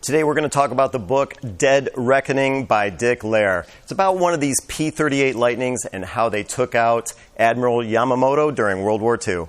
Today we're going to talk about the book Dead Reckoning by Dick Lehr. It's about one of these P-38 Lightnings and how they took out Admiral Yamamoto during World War II.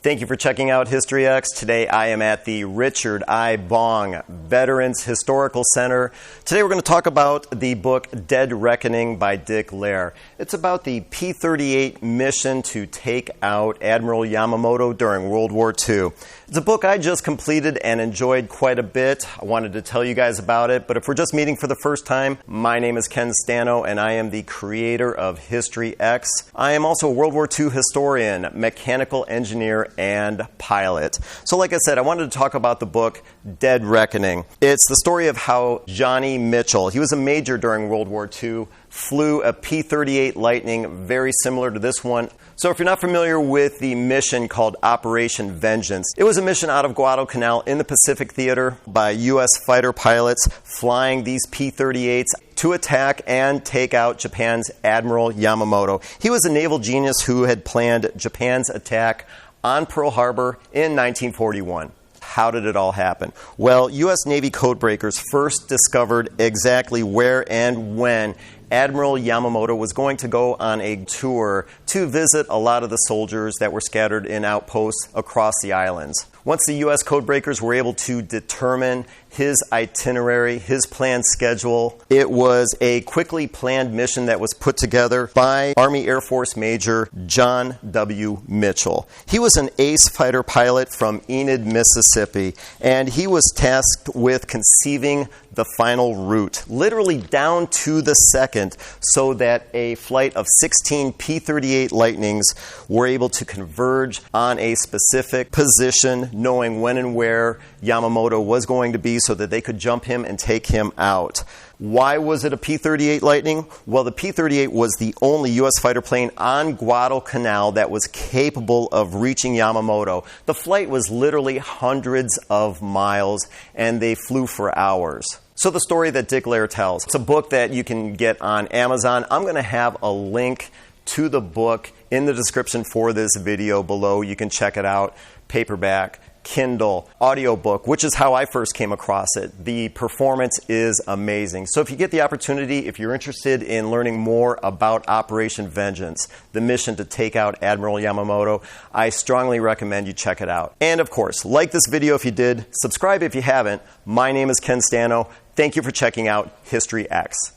Thank you for checking out History X. Today I am at the Richard I. Bong Veterans Historical Center. Today we're going to talk about the book Dead Reckoning by Dick Lehr. It's about the P-38 mission to take out Admiral Yamamoto during World War II. It's a book I just completed and enjoyed quite a bit. I wanted to tell you guys about it, but if we're just meeting for the first time, my name is Ken Stano and I am the creator of History X. I am also a World War II historian, mechanical engineer, and pilot. So like I said, I wanted to talk about the book Dead Reckoning. It's the story of how Johnny Mitchell, he was a major during World War II, flew a P-38 Lightning very similar to this one. So if you're not familiar with the mission called Operation Vengeance, it was a mission out of Guadalcanal in the Pacific Theater by U.S. fighter pilots flying these P-38s to attack and take out Japan's Admiral Yamamoto. He was a naval genius who had planned Japan's attack on Pearl Harbor in 1941. How did it all happen? Well, U.S. Navy codebreakers first discovered exactly where and when Admiral Yamamoto was going to go on a tour to visit a lot of the soldiers that were scattered in outposts across the islands. Once the U.S. codebreakers were able to determine his itinerary, his planned schedule, it was a quickly planned mission that was put together by Army Air Force Major John W. Mitchell. He was an ace fighter pilot from Enid, Mississippi, and he was tasked with conceiving the final route, literally down to the second, so that a flight of 16 P-38 Lightnings were able to converge on a specific position, knowing when and where Yamamoto was going to be so that they could jump him and take him out. Why was it a P-38 Lightning? Well, the P-38 was the only U.S. fighter plane on Guadalcanal that was capable of reaching Yamamoto. The flight was literally hundreds of miles, and they flew for hours. So the story that Dick Lehr tells, it's a book that you can get on Amazon. I'm going to have a link to the book in the description for this video below. You can check it out, paperback, Kindle, audiobook, which is how I first came across it. The performance is amazing. So if you get the opportunity, if you're interested in learning more about Operation Vengeance, the mission to take out Admiral Yamamoto, I strongly recommend you check it out. And of course, like this video if you did, subscribe if you haven't. My name is Ken Stano. Thank you for checking out History X.